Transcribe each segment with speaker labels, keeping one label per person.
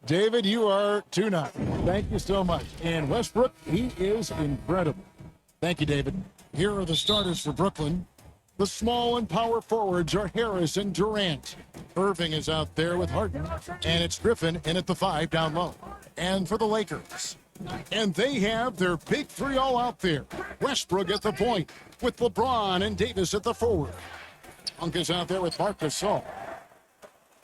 Speaker 1: David, you are 2-0. Thank you so much. And Westbrook, he is incredible. Thank you, David. Here are the starters for Brooklyn. The small and power forwards are Harris and Durant. Irving is out there with Harden. And it's Griffin in at the 5 down low. And for the Lakers. And they have their big three all out there. Westbrook at the point with LeBron and Davis at the forward. Monk is out there with Marc Gasol.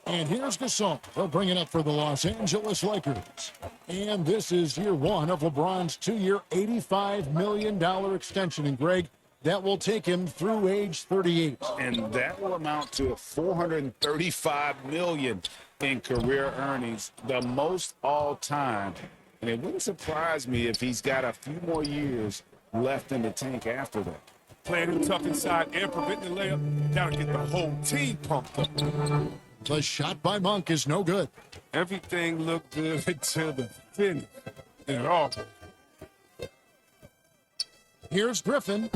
Speaker 1: And here's Gasol. They'll bring it up for the Los Angeles Lakers. And this is year one of LeBron's 2-year, $85 million extension. And Greg, that will take him through age 38.
Speaker 2: And that will amount to $435 million in career earnings, the most all time. And it wouldn't surprise me if he's got a few more years left in the tank after that.
Speaker 3: Playing him tough inside and preventing the layup. Gotta get the whole team pumped up.
Speaker 1: The shot by Monk is no good.
Speaker 3: Everything looked good until the finish. And all.
Speaker 1: Here's Griffin.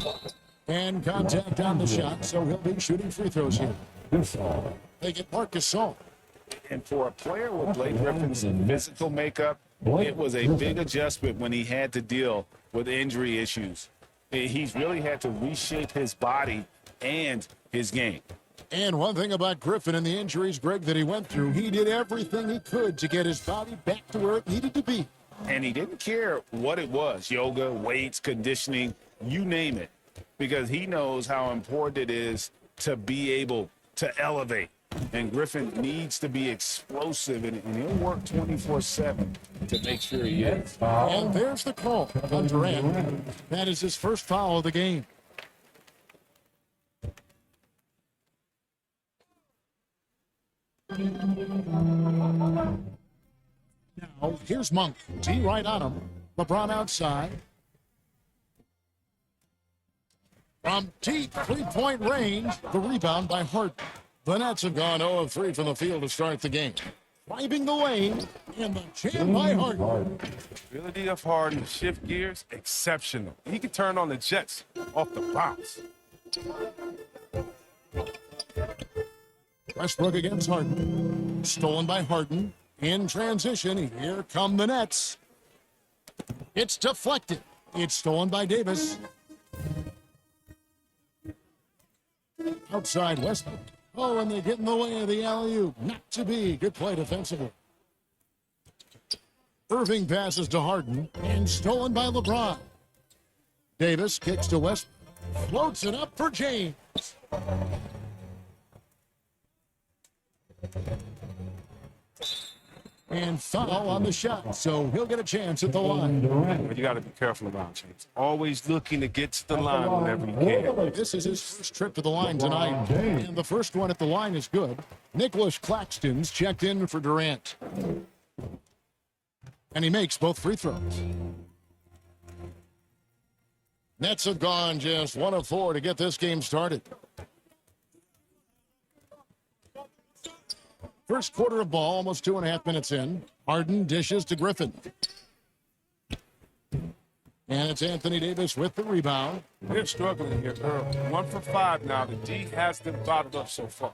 Speaker 1: And contact on the shot, so he'll be shooting free throws here. They get Marc Gasol.
Speaker 2: And for a player with Blake Griffin's physical makeup, it was a big adjustment when he had to deal with injury issues. He's really had to reshape his body and his game.
Speaker 1: And one thing about Griffin and the injuries, Greg, that he went through, he did everything he could to get his body back to where it needed to be.
Speaker 2: And he didn't care what it was, yoga, weights, conditioning, you name it, because he knows how important it is to be able to elevate. And Griffin needs to be explosive, and he'll work 24/7 to make sure he is.
Speaker 1: And there's the call on Durant. That is his first foul of the game. Now, here's Monk. T right on him. LeBron outside. From deep three-point range, the rebound by Harden. The Nets have gone 0 of 3 from the field to start the game. Driving the lane, and the jam by Harden.
Speaker 3: Ability of Harden to shift gears, exceptional. He can turn on the Jets off the bounce.
Speaker 1: Westbrook against Harden. Stolen by Harden. In transition, here come the Nets. It's deflected. It's stolen by Davis. Outside Westbrook. Oh, and they get in the way of the alley-oop. Not to be. Good play defensively. Irving passes to Harden, and stolen by LeBron. Davis kicks to Westbrook. Floats it up for James. And foul on the shot, so he'll get a chance at the line.
Speaker 3: You got to be careful about James. Always looking to get to the line whenever you can.
Speaker 1: This is his first trip to the line tonight, and the first one at the line is good. Nicholas Claxton's checked in for Durant. And he makes both free throws. Nets have gone just 1 of 4 to get this game started. First quarter of ball, almost 2.5 minutes in. Harden dishes to Griffin. And it's Anthony Davis with the rebound.
Speaker 3: They're struggling here, Earl. 1 for 5 now. The D has them bottled up so far.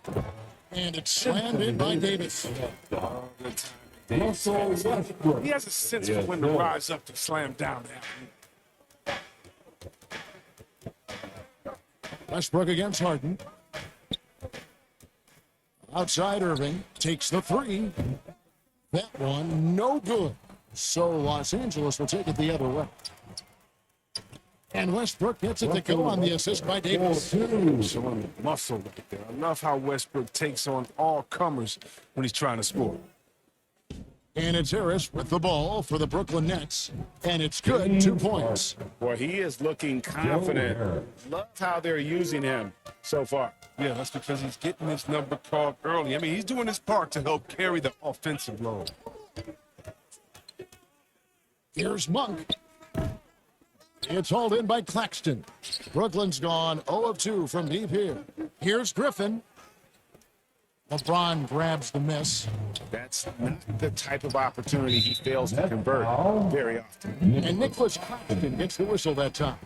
Speaker 1: And it's slammed in by Davis.
Speaker 3: He has a sense for when to rise up to slam down that.
Speaker 1: Westbrook against Harden. Outside Irving takes the 3. That one no good. So Los Angeles will take it the other way. And Westbrook gets it to go on the assist by Davis.
Speaker 3: Showing muscle right there. I love how Westbrook takes on all comers when he's trying to score.
Speaker 1: And it's Harris with the ball for the Brooklyn Nets. And it's good, 2 points.
Speaker 2: Boy, he is looking confident. Love how they're using him so far.
Speaker 3: Yeah, that's because he's getting his number called early. I mean, he's doing his part to help carry the offensive load.
Speaker 1: Here's Monk. It's hauled in by Claxton. Brooklyn's gone 0 of 2 from deep here. Here's Griffin. LeBron grabs the miss.
Speaker 2: That's not the type of opportunity he fails to convert very often.
Speaker 1: And Nicholas Claxton gets the whistle that time.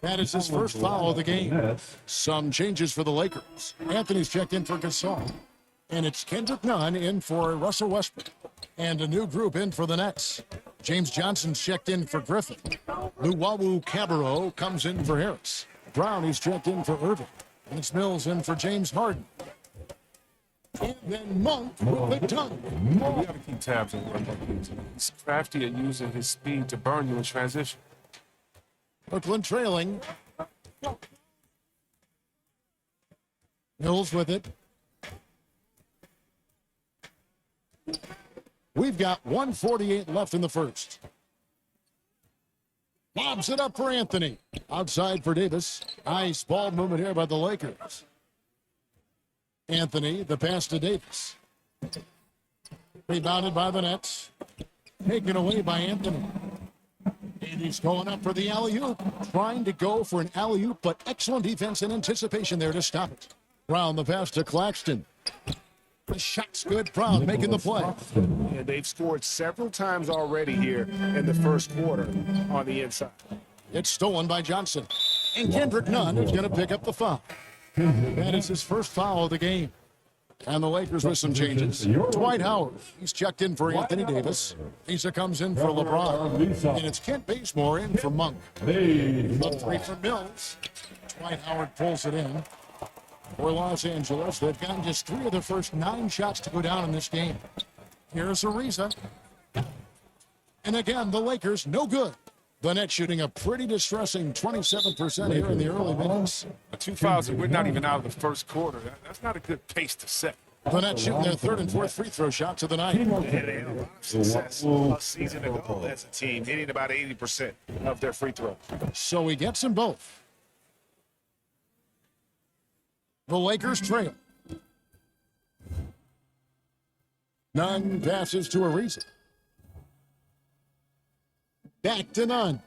Speaker 1: That is his first foul of the game. Some changes for the Lakers. Anthony's checked in for Gasol. And it's Kendrick Nunn in for Russell Westbrook. And a new group in for the Nets. James Johnson's checked in for Griffin. Luwawu Cabarro comes in for Harris. Brown is checked in for Irving. And it's Mills in for James Harden. And then Monk with the dunk.
Speaker 3: We got to keep tabs on what Monk. He's crafty at using his speed to burn you in transition.
Speaker 1: Brooklyn trailing. Mills with it. We've got 1:48 left in the first. Lobs it up for Anthony. Outside for Davis. Nice ball movement here by the Lakers. Anthony, the pass to Davis. Rebounded by the Nets. Taken away by Anthony. And he's going up for the alley-oop. Trying to go for an alley-oop, but excellent defense and anticipation there to stop it. Brown, the pass to Claxton. The shot's good. Brown making the play.
Speaker 2: Yeah, they've scored several times already here in the first quarter on the inside.
Speaker 1: It's stolen by Johnson. And Kendrick Nunn is going to pick up the foul. That is his first foul of the game. And the Lakers with some changes. Dwight Howard, he's checked in for Anthony Davis. Lisa comes in for LeBron. And it's Kent Bazemore in for Monk. The three from Mills. Dwight Howard pulls it in. For Los Angeles, they've gotten just 3 of their first 9 shots to go down in this game. Here's Ariza. And again, the Lakers, no good. The Nets shooting a pretty distressing 27% here in the early minutes.
Speaker 3: 2 fouls and we're not even out of the first quarter. That's not a good pace to set.
Speaker 1: The Nets shooting their 3rd and 4th free throw shots of the night.
Speaker 2: They had a lot of success a season ago as a team, hitting about 80% of their free throws.
Speaker 1: So he gets them both. The Lakers trail. Nunn passes to Ariza. Back to Nunn.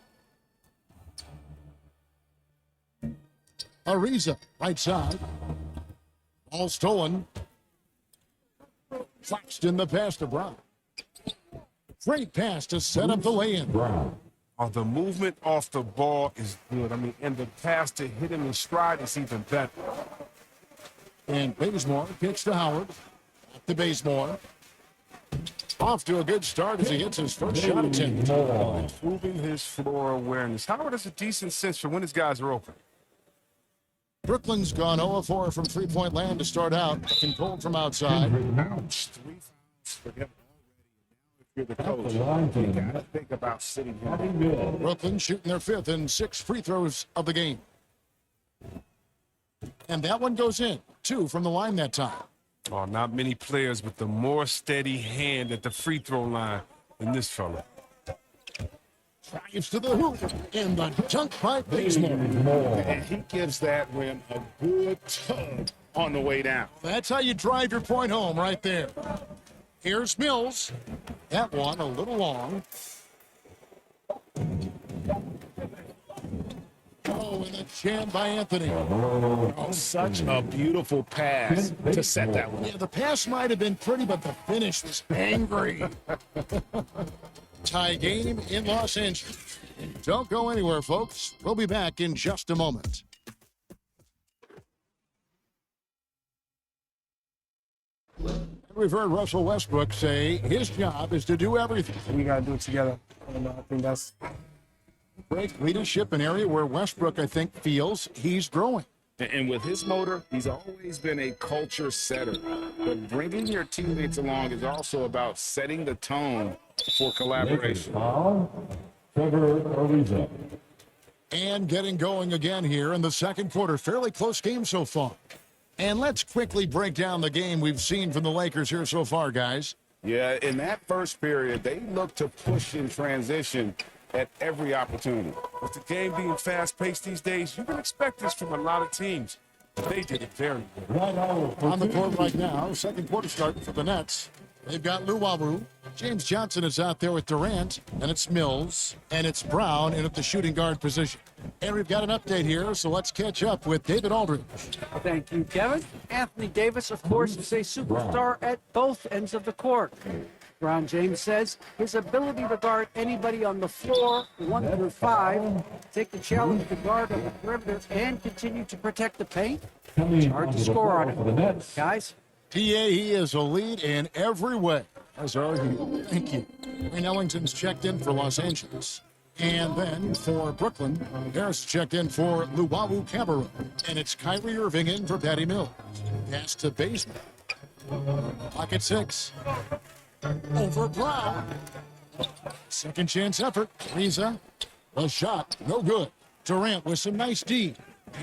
Speaker 1: Ariza, right side. Ball stolen. Claxton the pass to Brown. Great pass to set up the lay-in.
Speaker 3: The movement off the ball is good. I mean, and the pass to hit him in stride is even better.
Speaker 1: And Bazemore kicks to Howard. Back to Bazemore. Off to a good start as he gets his first shot attempt.
Speaker 3: Improving his floor awareness. Howard has a decent sense for when his guys are open.
Speaker 1: Brooklyn's gone 0-4 from three-point land to start out. Controlled from outside.
Speaker 2: 3 fouls for him. If you're the coach, you got to think about sitting him.
Speaker 1: Brooklyn shooting their 5th and 6th free throws of the game. And that one goes in. 2 from the line that time.
Speaker 3: Oh, not many players with the more steady hand at the free throw line than this fella.
Speaker 1: Drives to the hoop. And the dunk by Bazemore.
Speaker 2: And he gives that rim a good tug on the way down.
Speaker 1: That's how you drive your point home right there. Here's Mills. That one a little long. Oh, and a jam by Anthony.
Speaker 2: Oh, such a beautiful pass to set that one.
Speaker 1: Yeah, the pass might have been pretty, but the finish was angry. Tie game in Los Angeles. Don't go anywhere, folks. We'll be back in just a moment. We've heard Russell Westbrook say his job is to do everything.
Speaker 3: We got to do it together. I think that's
Speaker 1: Great leadership, an area where Westbrook, I think, feels he's growing.
Speaker 2: And with his motor, he's always been a culture setter. But bringing your teammates along is also about setting the tone for collaboration.
Speaker 1: And getting going again here in the second quarter. Fairly close game so far. And let's quickly break down the game we've seen from the Lakers here so far, guys.
Speaker 2: Yeah, in that first period, they looked to push in transition at every opportunity.
Speaker 3: with the game being fast-paced these days. You can expect this from a lot of teams. But they did it very well.
Speaker 1: On the court right now, second quarter starting for the Nets. They've got Luwawu. James Johnson is out there with Durant, and it's Mills, and it's Brown in at the shooting guard position. And we've got an update here, so let's catch up with David Aldridge.
Speaker 4: Thank you, Kevin. Anthony Davis, of course, is a superstar at both ends of the court. Brown James says his ability to guard anybody on the floor, 1 through 5, take the challenge to guard on the perimeter, and continue to protect the paint. It's hard to score on it. Guys,
Speaker 1: he is a lead in every way. As are you. Thank you. Wayne Ellington's checked in for Los Angeles. And then for Brooklyn, Harris checked in for Luwawu Cabarrot. And it's Kyrie Irving in for Patty Mills. Pass to Baseman. Pocket 6. Over Brown. Second chance effort. Riza. The shot. No good. Durant with some nice D.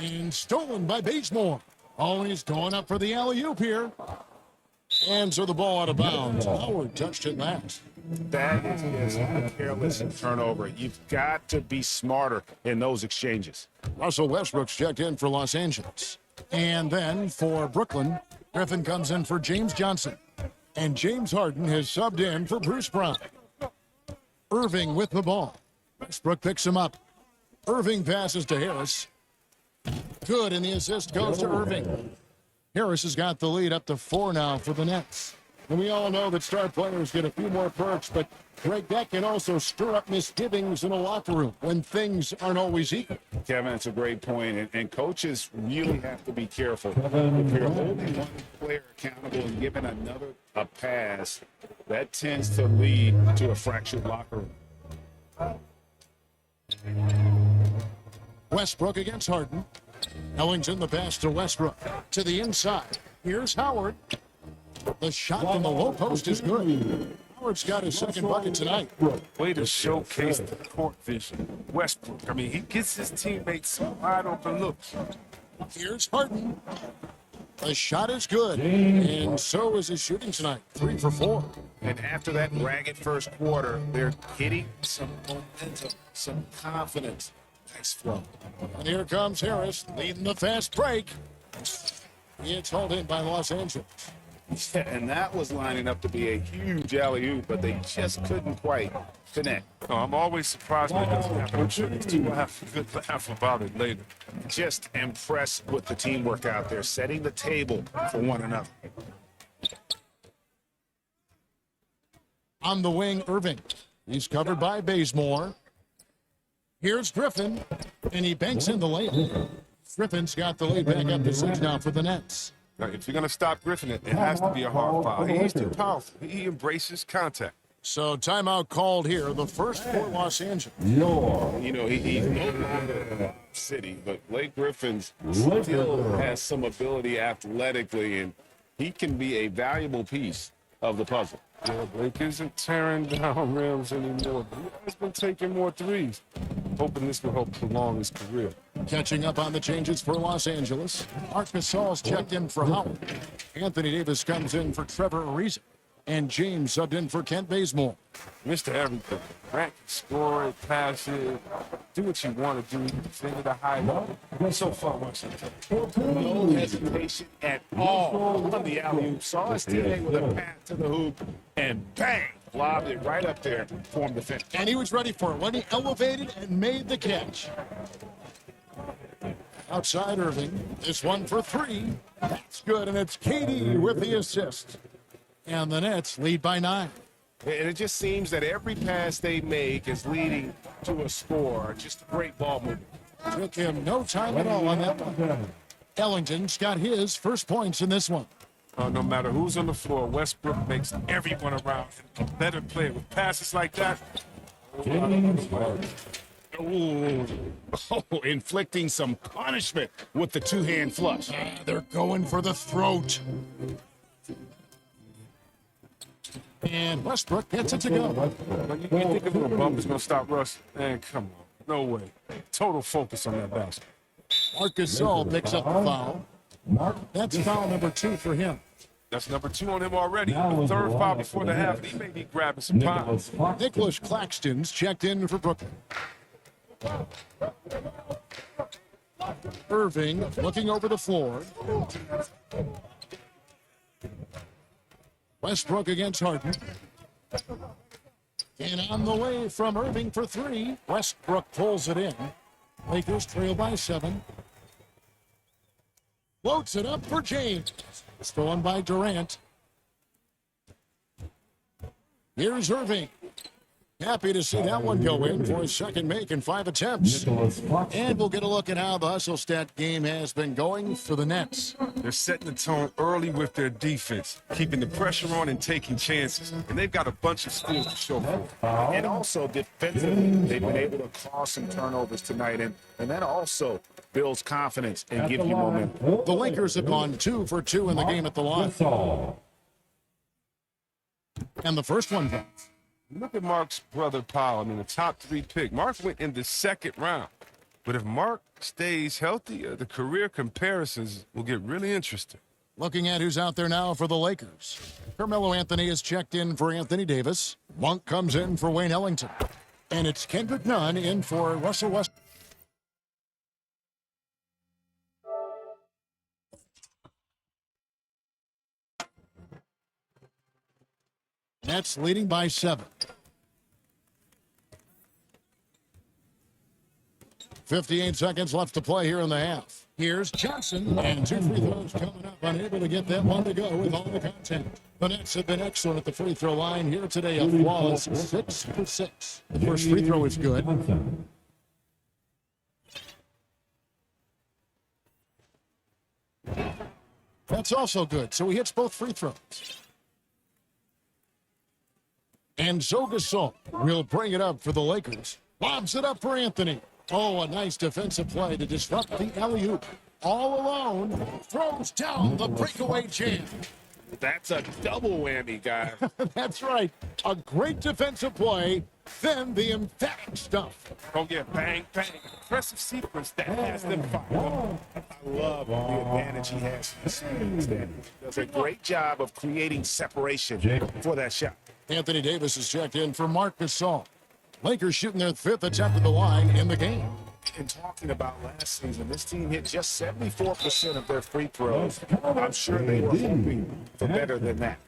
Speaker 1: And stolen by Bazemore. Oh, he's going up for the alley-oop here. And so the ball out of bounds. Howard touched it last.
Speaker 2: That is just a careless turnover. You've got to be smarter in those exchanges.
Speaker 1: Russell Westbrook's checked in for Los Angeles. And then for Brooklyn, Griffin comes in for James Johnson. And James Harden has subbed in for Bruce Brown. Irving with the ball. Westbrook picks him up. Irving passes to Harris. Good, and the assist goes to Irving. Harris has got the lead up to 4 now for the Nets. And we all know that star players get a few more perks, but Greg, that can also stir up misgivings in a locker room when things aren't always equal.
Speaker 2: Kevin, it's a great point, and coaches really have to be careful. If you're holding one player accountable and giving another a pass, that tends to lead to a fractured locker room.
Speaker 1: Westbrook against Harden. Ellington the pass to Westbrook. To the inside. Here's Howard. The shot from the low post is good. Howard's got his second bucket tonight.
Speaker 3: Way to showcase the court vision. Westbrook, I mean, he gets his teammates some wide open looks.
Speaker 1: Here's Harden. The shot is good. And so is his shooting tonight. 3 for 4.
Speaker 2: And after that ragged first quarter, they're hitting some momentum, some confidence. Nice flow.
Speaker 1: And here comes Harris leading the fast break. It's hauled in by Los Angeles.
Speaker 2: Yeah, and that was lining up to be a huge alley-oop, but they just couldn't quite connect.
Speaker 3: Oh, I'm always surprised when it doesn't happen. I'm sure these two will have a good laugh about it later.
Speaker 2: Just impressed with the teamwork out there, setting the table for one another.
Speaker 1: On the wing, Irving. He's covered by Bazemore. Here's Griffin, and he banks in the layup. Griffin's got the lead back up to 6 now for the Nets.
Speaker 3: Now, if you're going to stop Griffin, it has to be a hard foul. He's too powerful. He embraces contact.
Speaker 1: So timeout called here, the first for Los Angeles.
Speaker 2: You know, he's no longer city, but Blake Griffin's still has some ability athletically, and he can be a valuable piece of the puzzle.
Speaker 3: Yeah, Blake isn't tearing down rims anymore, but he has been taking more threes. Hoping this will help prolong his career.
Speaker 1: Catching up on the changes for Los Angeles. Marc Gasol's checked in for Howard. Anthony Davis comes in for Trevor Ariza. And James subbed in for Kent Bazemore.
Speaker 3: Mr. Everything. Grant can score it, pass it, do what you want to do. Defend it a high level. It's so fun watching it.
Speaker 2: No hesitation at all on the alley-oop. Saw his teammate with a pass to the hoop, and bang, lobbed it right up there for him to finish.
Speaker 1: And he was ready for it when he elevated and made the catch. Outside Irving. This one for 3. That's good, and it's KD with the assist. And the Nets lead by 9.
Speaker 2: And it just seems that every pass they make is leading to a score. Just a great ball movement.
Speaker 1: Took him no time at all on that one. Ellington's got his first points in this one.
Speaker 3: No matter who's on the floor, Westbrook makes everyone around him a better player. With passes like that,
Speaker 2: Inflicting some punishment with the two-hand flush.
Speaker 1: They're going for the throat. And Westbrook gets it to go.
Speaker 3: you think a little bump is going to stop Russ? Man, come on. No way. Total focus on that basket.
Speaker 1: Marc Gasol picks up the foul. That's foul number 2 for him.
Speaker 3: That's number 2 on him already. The third foul before the half, and he may be grabbing some pounds.
Speaker 1: Nicholas Claxton's checked in for Brooklyn. Irving looking over the floor. Westbrook against Harden. And on the way from Irving for 3. Westbrook pulls it in. Lakers trail by 7. Floats it up for James. Stolen by Durant. Here's Irving. Happy to see that one go in for his second make in 5 attempts. And we'll get a look at how the hustle stat game has been going for the Nets.
Speaker 3: They're setting the tone early with their defense, keeping the pressure on and taking chances. And they've got a bunch of skills to show for it.
Speaker 2: And also defensively, they've been able to cause some turnovers tonight. And that also builds confidence and gives you momentum.
Speaker 1: The Lakers have gone 2 for 2 in the game at the line. And the first one comes.
Speaker 3: Look at Mark's brother Powell. I mean, the top 3 pick. Mark went in the second round. But if Mark stays healthy, the career comparisons will get really interesting.
Speaker 1: Looking at who's out there now for the Lakers. Carmelo Anthony is checked in for Anthony Davis. Monk comes in for Wayne Ellington. And it's Kendrick Nunn in for Russell Westbrook. Nets leading by 7. 58 seconds left to play here in the half. Here's Johnson, and 2 free throws coming up. Unable to get that one to go with all the contact. The Nets have been excellent at the free throw line here today. A flawless 6 for 6. The first free throw is good. That's also good. So he hits both free throws. And Gasol will bring it up for the Lakers. Lobs it up for Anthony. Oh, a nice defensive play to disrupt the alley-oop. All alone, throws down the breakaway jam.
Speaker 2: That's a double whammy, guy.
Speaker 1: That's right. A great defensive play, then the emphatic stuff.
Speaker 3: Oh, yeah, bang, bang. Impressive sequence that has them fired.
Speaker 2: I love the advantage he has. Does a great job of creating separation for that shot.
Speaker 1: Anthony Davis is checked in for Marc Gasol. Lakers shooting their 5th attempt at the line in the game.
Speaker 2: And talking about last season, this team hit just 74% of their free throws. I'm sure they were hoping for better than that.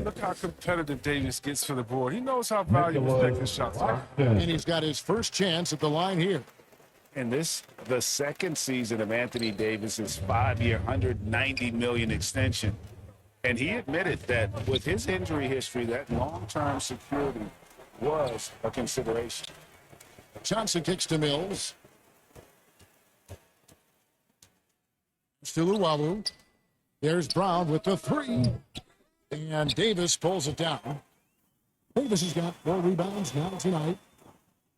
Speaker 3: Look how competitive Davis gets for the board. He knows how valuable second shots are.
Speaker 1: And he's got his first chance at the line here.
Speaker 2: And this, the second season of Anthony Davis's 5-year, $190 million extension. And he admitted that with his injury history, that long-term security was a consideration.
Speaker 1: Johnson kicks to Mills. Still Uwawu. There's Brown with the 3. And Davis pulls it down. Davis has got 4 rebounds now tonight.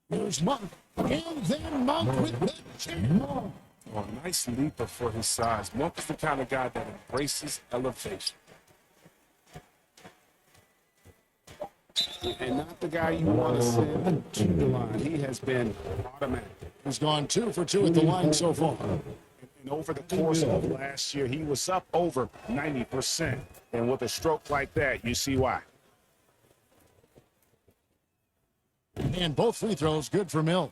Speaker 1: There's Monk. And then Monk with the jam.
Speaker 3: Oh, nice leaper for his size. Monk is the kind of guy that embraces elevation.
Speaker 2: And not the guy you want to send to the line. He has been automatic.
Speaker 1: He's gone 2 for 2 at the line so far.
Speaker 2: And over the course of last year, he was up over 90%. And with a stroke like that, you see why.
Speaker 1: And both free throws good for Mills.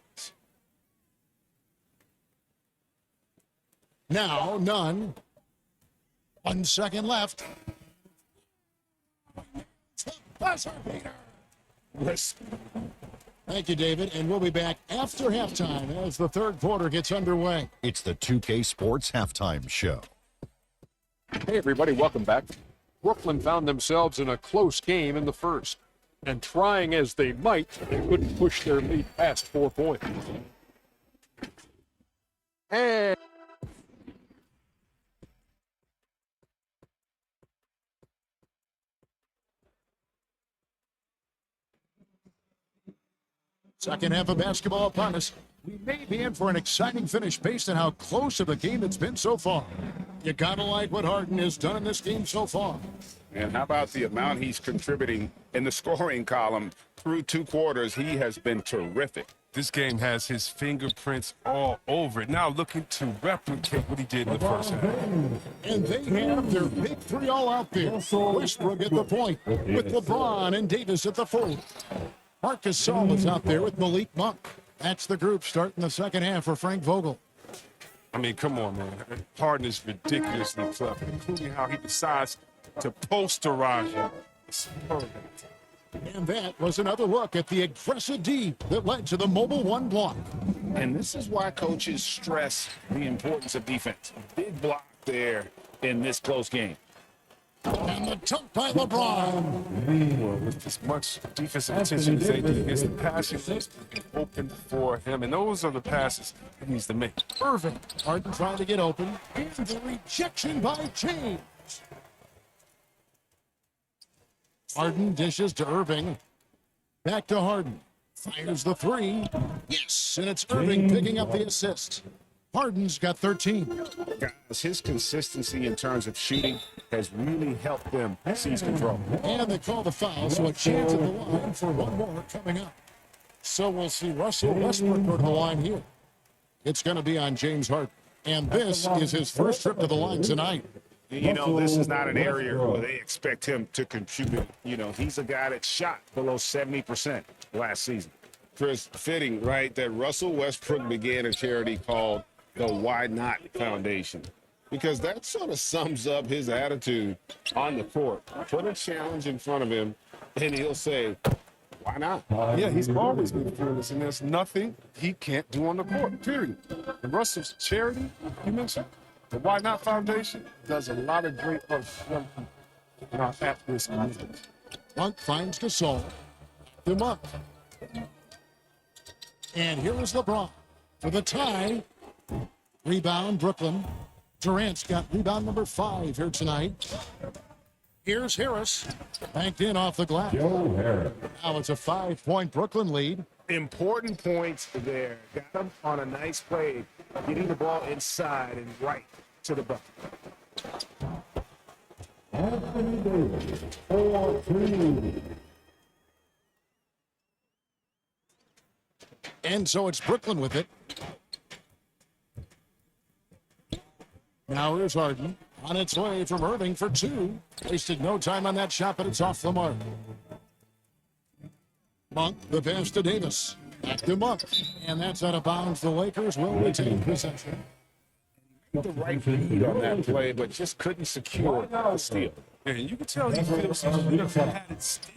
Speaker 1: Now, Nunn. 1 second left. Buzzer beater. Thank you, David. And we'll be back after halftime as the third quarter gets underway.
Speaker 5: It's the 2K Sports Halftime Show.
Speaker 6: Hey, everybody, welcome back. Brooklyn found themselves in a close game in the first. And trying as they might, they couldn't push their lead past 4 points. And
Speaker 1: second half of basketball upon us. We may be in for an exciting finish based on how close of a game it's been so far. You gotta like what Harden has done in this game so far.
Speaker 2: And how about the amount he's contributing in the scoring column through 2 quarters? He has been terrific.
Speaker 3: This game has his fingerprints all over it. Now looking to replicate what he did in the first half.
Speaker 1: And they have their big 3 all out there. Westbrook at the point with LeBron and Davis at the 4. Marc Gasol is out there with Malik Monk. That's the group starting the second half for Frank Vogel.
Speaker 3: I mean, come on, man. Harden is ridiculously clever, including how he decides to posterize you. It's perfect.
Speaker 1: And that was another look at the aggressive D that led to the mobile 1 block.
Speaker 2: And this is why coaches stress the importance of defense. Big block there in this close game.
Speaker 1: And the dunk by LeBron.
Speaker 3: Well, with as much defensive attention as AD gets, the passing is open for him, and those are the passes he needs to make.
Speaker 1: Irving. Harden trying to get open. And the rejection by James. Harden dishes to Irving. Back to Harden. Fires the three. Yes, and it's Irving picking up the assist. Harden's got 13.
Speaker 2: Guys, his consistency in terms of shooting has really helped them seize control.
Speaker 1: And they call the foul, so a chance at the line for one more coming up. So we'll see Russell Westbrook go to the line here. It's going to be on James Harden. And this is his first trip to the line tonight.
Speaker 2: You know, this is not an area where they expect him to contribute. You know, he's a guy that shot below 70% last season.
Speaker 3: Chris, fitting, right, that Russell Westbrook began a charity called the Why Not Foundation, because that sort of sums up his attitude on the court. Put a challenge in front of him, and he'll say, why not? Yeah, he's always been fearless, and there's nothing he can't do on the court, period. And Russell's charity, you mentioned, the Why Not Foundation, does a lot of great work for young people in our at-risk movement.
Speaker 1: Monk finds Gasol. The Monk. And here is LeBron for the tie. Rebound, Brooklyn. Durant's got rebound number 5 here tonight. Here's Harris. Banked in off the glass. Now it's a 5-point Brooklyn lead.
Speaker 2: Important points there. Got him on a nice play, getting the ball inside and right to the bucket.
Speaker 1: And so it's Brooklyn with it. Now here's Harden. On its way from Irving for 2. Wasted no time on that shot, but it's off the mark. Monk, the pass to Davis. Back to Monk. And that's out of bounds. The Lakers will retain possession.
Speaker 2: The right read on that play, but just couldn't secure the steal.
Speaker 3: And you can tell he feels he should have had it still.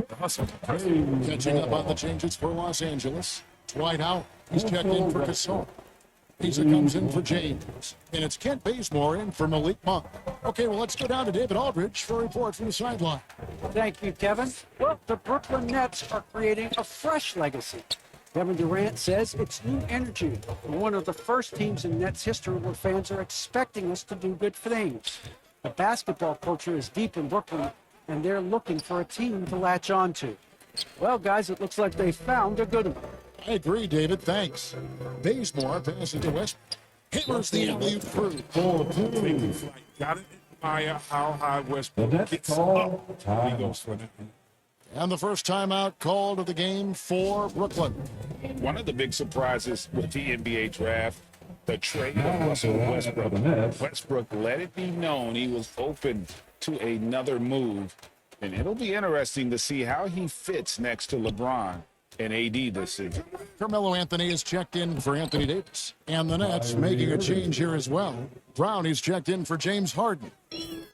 Speaker 3: The hustle.
Speaker 1: Catching up on the changes for Los Angeles. Dwight out. He's checked in for Gasol. Pisa comes in for James. And it's Kent Bazemore in for Malik Monk. Okay, well, let's go down to David Aldridge for a report from the sideline.
Speaker 4: Thank you, Kevin. Well, the Brooklyn Nets are creating a fresh legacy. Kevin Durant says it's new energy. We're one of the first teams in Nets history where fans are expecting us to do good things. The basketball culture is deep in Brooklyn, and they're looking for a team to latch on to. Well, guys, it looks like they found a good one.
Speaker 1: I agree, David. Thanks. Bazemore passes to West. Hammers the alley through.
Speaker 3: Got it. Admire how high Westbrook gets up. He goes for it.
Speaker 1: And the first timeout called of the game for Brooklyn.
Speaker 2: One of the big surprises with the NBA draft, the trade of Russell Westbrook. Westbrook let it be known he was open to another move, and it'll be interesting to see how he fits next to LeBron and AD this season.
Speaker 1: Carmelo Anthony is checked in for Anthony Davis. And the Nets making a change here as well. Brown is checked in for James Harden.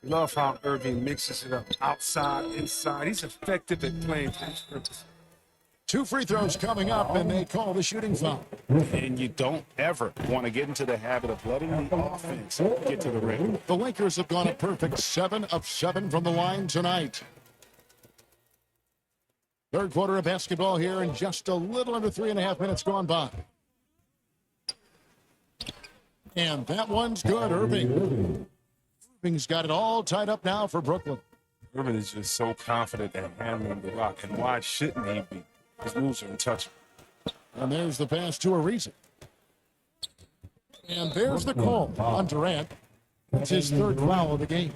Speaker 3: Love how Irving mixes it up outside, inside. He's effective at playing for his purpose.
Speaker 1: 2 free throws coming up, and they call the shooting foul.
Speaker 2: And you don't ever want to get into the habit of letting the offense get to the rim.
Speaker 1: The Lakers have gone a perfect 7 of 7 from the line tonight. Third quarter of basketball here, and just a little under 3.5 minutes gone by. And that one's good, Irving. Irving's got it all tied up now for Brooklyn.
Speaker 3: Irving is just so confident at handling the rock, and why shouldn't he be? His moves are untouchable.
Speaker 1: And there's the pass to Ariza. And there's the call on Durant. It's his 3rd foul of the game.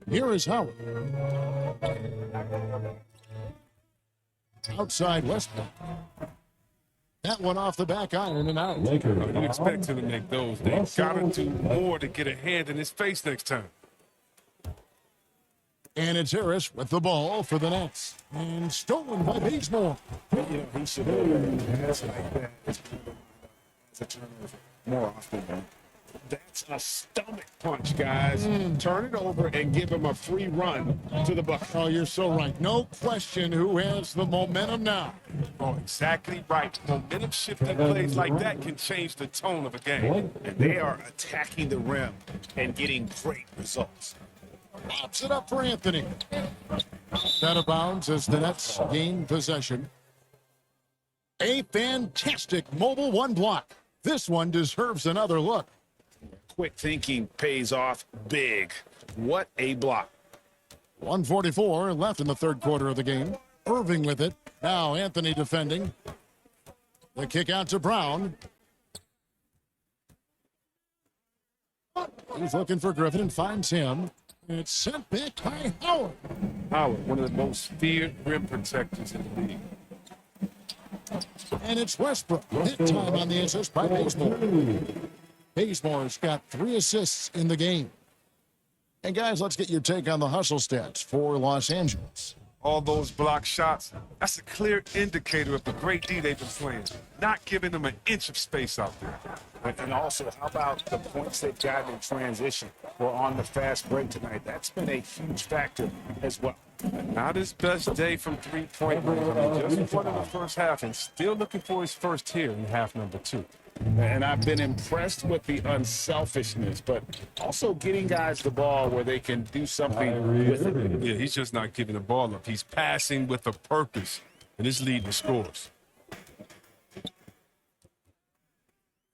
Speaker 1: Here is Howard. Outside Westbrook. That one off the back iron and out.
Speaker 3: You expect him to make those. They've got to do more to get a hand in his face next time.
Speaker 1: And it's Harris with the ball for the Nets. And stolen by Bazemore.
Speaker 2: You know, he should have pass like that. It's a turnover more often than
Speaker 3: That's a stomach punch, guys. Turn it over and give him a free run to the bucket.
Speaker 1: Oh, you're so right. No question who has the momentum now.
Speaker 7: Oh, exactly right. Momentum shifting plays like that can change the tone of a game.
Speaker 2: And they are attacking the rim and getting great results.
Speaker 1: Pops it up for Anthony. Out of bounds as the Nets gain possession. A fantastic mobile one block. This one deserves another look.
Speaker 2: Quick thinking pays off big. What a block.
Speaker 1: 1:44 left in the third quarter of the game. Irving with it. Now Anthony defending. The kick out to Brown. He's looking for Griffin and finds him. It's sent back by Howard.
Speaker 7: Howard, one of the most feared rim protectors in the league.
Speaker 1: And it's Westbrook. Hit time on the assist by Bazemore. Bazemore's got 3 assists in the game. And guys, let's get your take on the hustle stats for Los Angeles.
Speaker 7: All those block shots, that's a clear indicator of the great D they've been playing. Not giving them an inch of space out there.
Speaker 2: And also, how about the points they've gotten in transition or on the fast break tonight? That's been a huge factor as well.
Speaker 7: Not his best day from three-point range. I mean, just won in the first half and still looking for his first here in half number 2.
Speaker 2: And I've been impressed with the unselfishness, but also getting guys the ball where they can do something with it.
Speaker 7: Yeah, he's just not giving the ball up. He's passing with a purpose, and it's leading to scores.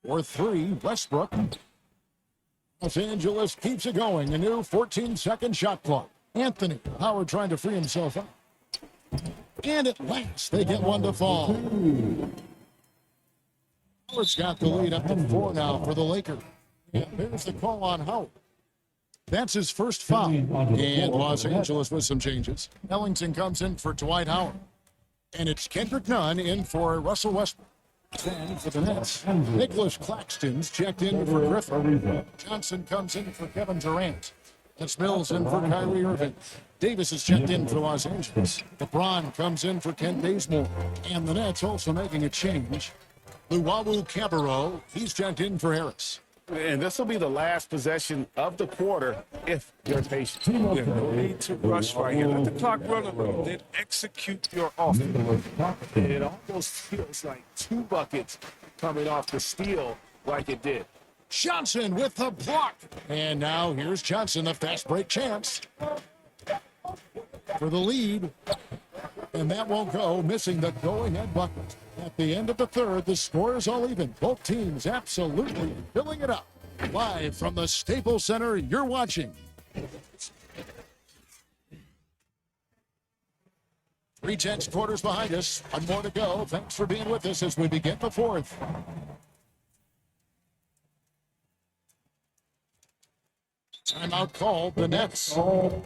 Speaker 1: For 3, Westbrook. Los Angeles keeps it going. A new 14-second shot clock. Anthony Howard trying to free himself up. And at last, they get one to fall. Howard's got the lead up to 4 now for the Lakers. And there's the call on Howard. That's his first foul. And Los Angeles with some changes. Ellington comes in for Dwight Howard. And it's Kendrick Nunn in for Russell Westbrook. Then for the Nets, Nicholas Claxton's checked in for Griffin. Johnson comes in for Kevin Durant. That's Mills in for Kyrie Irving. Davis is checked in for Los Angeles. LeBron comes in for Kent Bazemore. And the Nets also making a change. Luwawu Cabarro, he's checked in for Harris.
Speaker 2: And this will be the last possession of the quarter if you're patient.
Speaker 7: Yeah, no need to rush right here. Let the clock run a little, then execute your offense.
Speaker 2: It almost feels like 2 buckets coming off the steal like it did.
Speaker 1: Johnson with the block. And now here's Johnson, the fast break chance for the lead. And that won't go, missing the go-ahead bucket. At the end of the third, the score is all even. Both teams absolutely filling it up. Live from the Staples Center, you're watching. 3 quarters behind us. 1 more to go. Thanks for being with us as we begin the 4th. Timeout called. The Nets.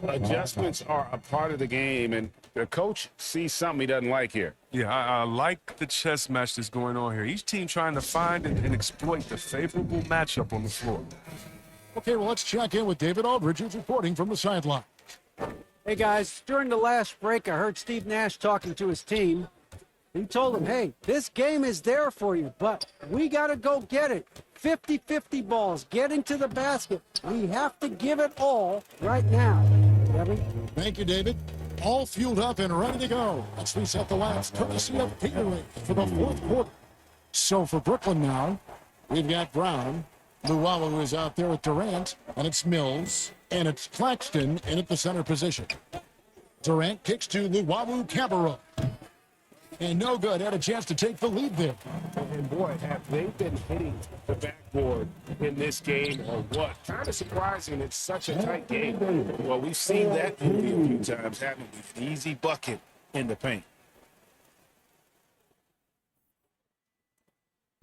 Speaker 2: Adjustments are a part of the game, and the coach sees something he doesn't like here.
Speaker 7: Yeah, I like the chess match that's going on here. Each team trying to find and exploit the favorable matchup on the floor.
Speaker 1: Okay, well, let's check in with David Aldridge, who's reporting from the sideline.
Speaker 4: Hey guys, during the last break, I heard Steve Nash talking to his team. He told them, hey, this game is there for you, but we got to go get it. 50-50 balls, getting to the basket. We have to give it all right now. Kevin?
Speaker 1: Thank you, David. All fueled up and ready to go. Let's reset the last courtesy of Peterlink for the 4th quarter. So for Brooklyn now, we've got Brown. Luwawu is out there with Durant, and it's Mills, and it's Claxton in at the center position. Durant kicks to Luwawu Cabarro. And no good, had a chance to take the lead there.
Speaker 2: And boy, have they been hitting the backboard in this game or what? Kind of surprising. It's such a tight game. Well, we've seen that movie a few times, haven't we? An easy bucket in the paint.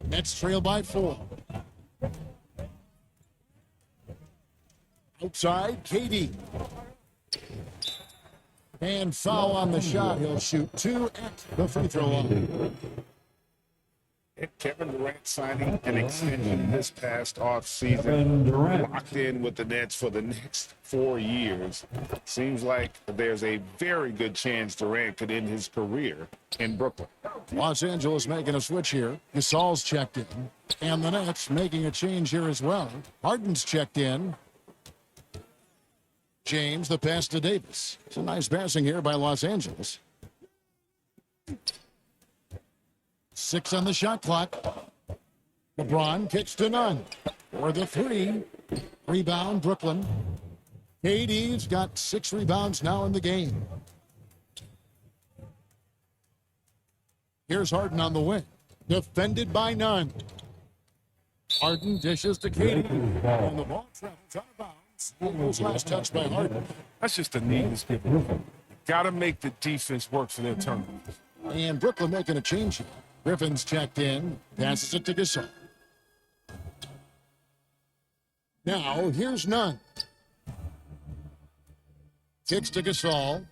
Speaker 1: Nets trail by 4. Outside, KD. And foul on the shot. He'll shoot 2 at the free throw line.
Speaker 3: Kevin Durant signing an extension this past offseason, locked in with the Nets for the next 4 years. Seems like there's a very good chance Durant could end his career in Brooklyn.
Speaker 1: Los Angeles making a switch here. Gasol's checked in. And the Nets making a change here as well. Harden's checked in. James, the pass to Davis. It's a nice passing here by Los Angeles. 6 on the shot clock. LeBron kicks to none. For the 3. Rebound, Brooklyn. KD's got 6 rebounds now in the game. Here's Harden on the wing. Defended by none. Harden dishes to KD. And the ball travels out of bounds. Almost last touch by Harden.
Speaker 7: That's just the neatest given. Got to make the defense work for their turnovers.
Speaker 1: And Brooklyn making a change here. Griffin's checked in. Passes it to Gasol. Now, here's Nunn. Kicks to Gasol.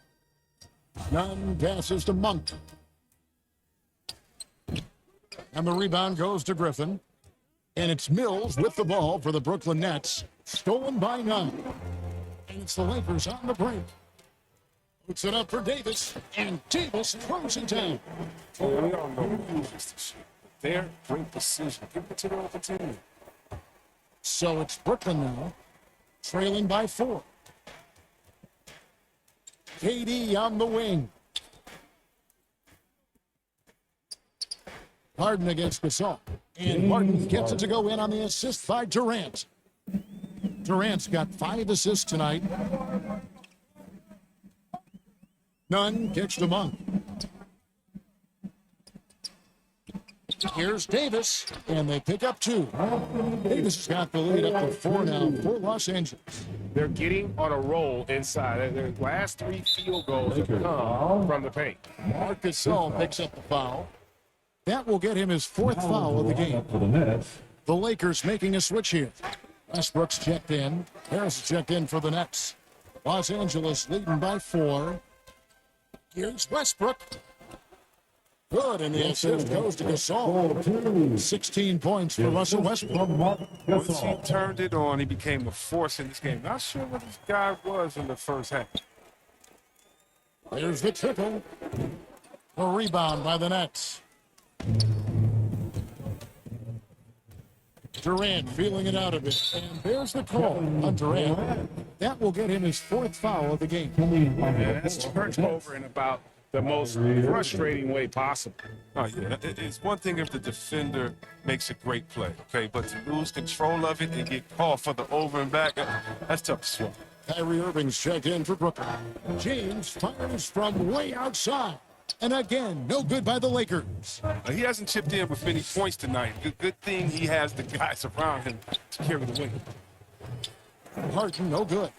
Speaker 1: Nunn passes to Monk. And the rebound goes to Griffin. And it's Mills with the ball for the Brooklyn Nets. Stolen by Nunn. And it's the Lakers on the break. Puts it up for Davis. And Davis throws it down.
Speaker 7: We all know who uses this shit. Their great decision. Give it to the other team.
Speaker 1: So it's Brooklyn now. Trailing by 4. KD on the wing. Harden against Gasol. And Harden gets it to go in on the assist by Durant. Durant's got 5 assists tonight. Nunn kicks to Monk. Here's Davis, and they pick up 2. Davis has got the lead up to 4 now for Los Angeles.
Speaker 3: They're getting on a roll inside. Their last 3 field goals have come from the paint.
Speaker 1: Marc Gasol picks up the foul. That will get him his 4th foul of the game. The Lakers making a switch here. Westbrook's checked in. Harris is checked in for the Nets. Los Angeles leading by 4. Here's Westbrook. Good, and the assist goes to Gasol. 16 points for Russell Westbrook.
Speaker 7: Once he turned it on, he became a force in this game. Not sure what this guy was in the first half.
Speaker 1: There's the triple. A rebound by the Nets. Durant feeling it out of it. And there's the call on Durant. That will get him his 4th foul of the game.
Speaker 3: Yeah, that's turned over in about the most frustrating way possible.
Speaker 7: Oh, yeah. It's one thing if the defender makes a great play, okay? But to lose control of it and get called for the over and back, that's tough to swallow.
Speaker 1: Kyrie Irving's checked in for Brooklyn. James fires from way outside. And again, no good by the Lakers.
Speaker 7: He hasn't chipped in with many points tonight. Good thing he has the guys around him to carry the weight.
Speaker 1: Harden, no good.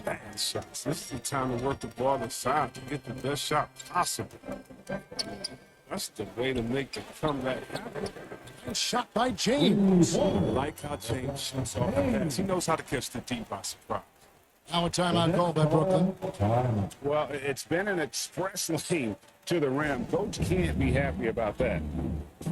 Speaker 7: Bad shots. This is the time to work the ball inside to get the best shot possible. That's the way to make the comeback happen.
Speaker 1: Nice shot by James.
Speaker 7: I like how James shoots off the pass. He knows how to catch the D by surprise.
Speaker 1: Now a timeout call by Brooklyn.
Speaker 3: Well, it's been an express lane to the rim. Coach can't be happy about that.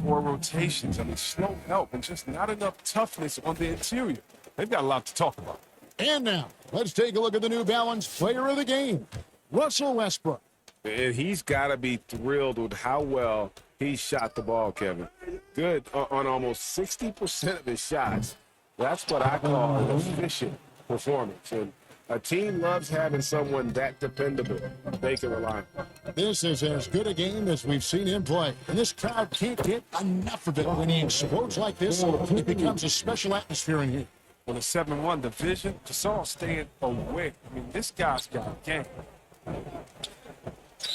Speaker 7: 4 rotations. I mean, slow help and just not enough toughness on the interior. They've got a lot to talk about.
Speaker 1: And now, let's take a look at the New Balance player of the game, Russell Westbrook.
Speaker 3: And he's got to be thrilled with how well he shot the ball, Kevin. Good on almost 60% of his shots. That's what I call an efficient performance. And a team loves having someone that dependable they can rely on.
Speaker 1: This is as good a game as we've seen him play. And this crowd can't get enough of it. When he explodes like this, it becomes a special atmosphere in here.
Speaker 7: On a 7-1 division, Gasol staying away. I mean, this guy's got a game.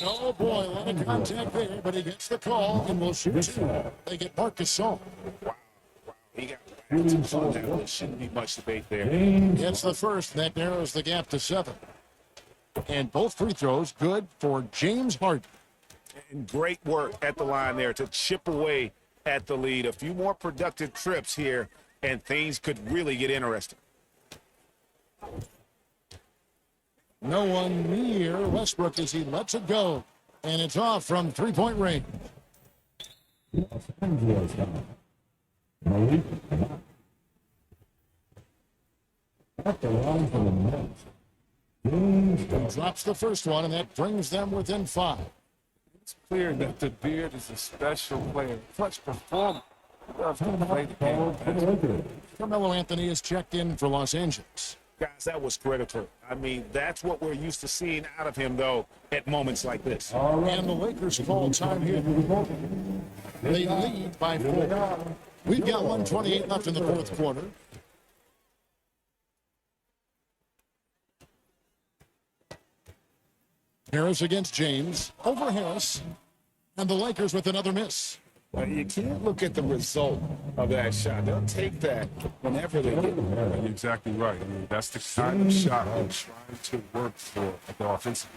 Speaker 1: Oh boy, a lot of contact there, but he gets the call and will shoot 2. They get Marc Gasol.
Speaker 3: He got there shouldn't be much debate there.
Speaker 1: Gets the first, that narrows the gap to 7. And both free throws good for James Harden.
Speaker 3: And great work at the line there to chip away at the lead. A few more productive trips here, and things could really get interesting.
Speaker 1: No one near Westbrook as he lets it go. And it's off from 3-point range. Drops the first one, and that brings them within 5.
Speaker 7: It's clear that the Beard is a special player, clutch performer. Loves to play the game.
Speaker 1: Carmelo Anthony is checked in for Los Angeles.
Speaker 2: Guys, that was critical. I mean, that's what we're used to seeing out of him, though, at moments like this.
Speaker 1: And the Lakers call time here. They lead by 4. We've got 1:28 left in the fourth quarter. Harris against James. Over Harris. And the Lakers with another miss.
Speaker 2: You can't look at the result of that shot. They'll take that whenever they get it.
Speaker 7: You're exactly right. I mean, that's the kind of shot we're trying to work for at the offensive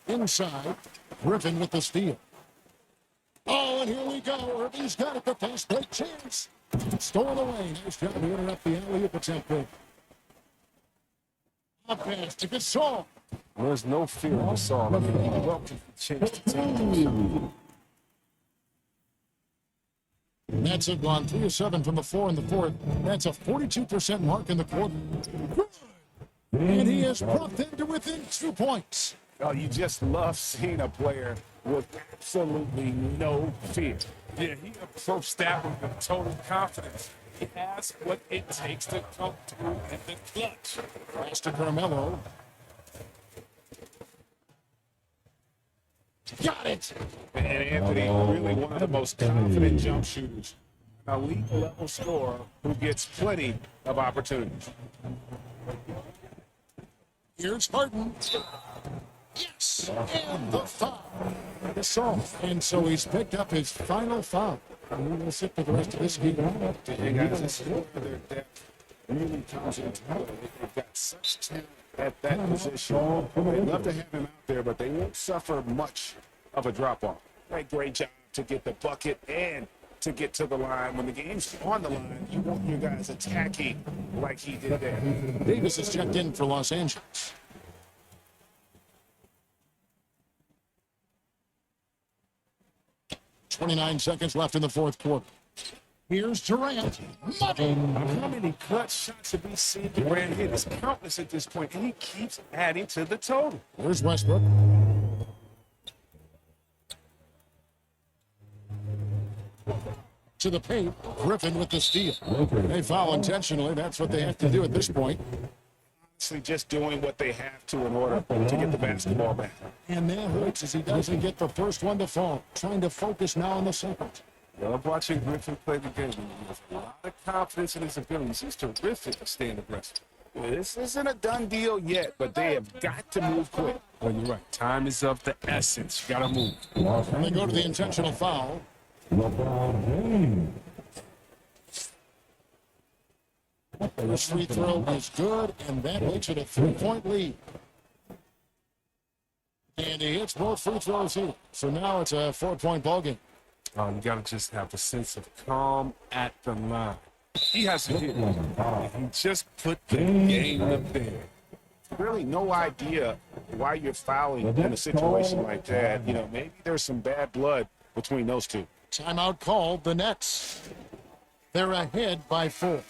Speaker 7: end.
Speaker 1: Inside. Griffin with the steal. Oh, and here we go. Irving's got it. The fast break chance. Stolen away. Nice job to interrupt the alley-oop attempt there. A pass to Gasol.
Speaker 7: There's no fear in Gasol. I mean, he welcomes the chance to take the shot.
Speaker 1: Nets have gone 3 of 7 from the floor in the fourth. That's a 42% mark in the quarter. And he has brought them to within 2 points.
Speaker 2: Oh, you just love seeing a player with absolutely no fear.
Speaker 7: Yeah, he approached that one with total confidence. He has what it takes to come through in the clutch.
Speaker 1: Pass to Carmelo. Got it.
Speaker 2: And Anthony, really one of the most confident jump shooters. An elite level scorer who gets plenty of opportunities.
Speaker 1: Here's Harden. Yes. And the foul. Gasol. And so he's picked up his final foul. And we're going to sit for the rest of this game.
Speaker 2: And guys, this is where their depth really comes into play. They've got such talent at that position. They'd love to have him out there, but they won't suffer much of a drop-off. Great job to get the bucket and to get to the line. When the game's on the line, you want your guys attacking like he did there.
Speaker 1: Davis is checked in for Los Angeles. .29 seconds left in the fourth quarter. Here's Durant. Money.
Speaker 7: How many clutch shots have we seen Durant hit? It's countless at this point, and he keeps adding to the total.
Speaker 1: Here's Westbrook. To the paint. Griffin with the steal. They foul intentionally. That's what they have to do at this point.
Speaker 2: Honestly, just doing what they have to in order to get the basketball back.
Speaker 1: And that hurts as he doesn't get the first one to fall. Trying to focus now on the second.
Speaker 7: Love watching Griffin play the game. He has a lot of confidence in his abilities. He's terrific at staying aggressive.
Speaker 2: This isn't a done deal yet, but they have got to move quick.
Speaker 7: Well, you're right. Time is of the essence. You got to move.
Speaker 1: And they go to the intentional foul. This free throw is good, and that makes it a 3-point lead. And he hits both free throws here. So now it's a 4-point ball game.
Speaker 7: You got to just have a sense of calm at the line. He has to hit. He just put the game up there.
Speaker 2: Really no idea why you're fouling in a situation like that. You know, maybe there's some bad blood between those two.
Speaker 1: Timeout called. The Nets. They're ahead by 4.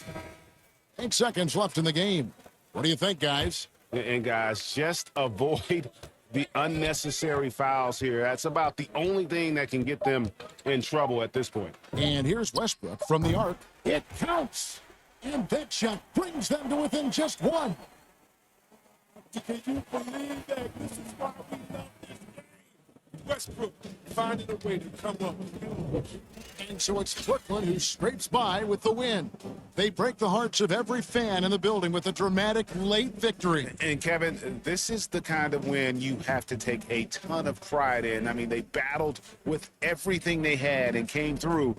Speaker 1: 8 seconds left in the game. What do you think, guys?
Speaker 2: And guys, just avoid the unnecessary fouls here. That's about the only thing that can get them in trouble at this point.
Speaker 1: And here's Westbrook from the arc. It counts. And that shot brings them to within just 1.
Speaker 7: Can you believe that? This is why we love this game. Westbrook finding a way to come up.
Speaker 1: And so it's Brooklyn who scrapes by with the win. They break the hearts of every fan in the building with a dramatic late victory.
Speaker 2: And Kevin, this is the kind of win you have to take a ton of pride in. I mean, they battled with everything they had and came through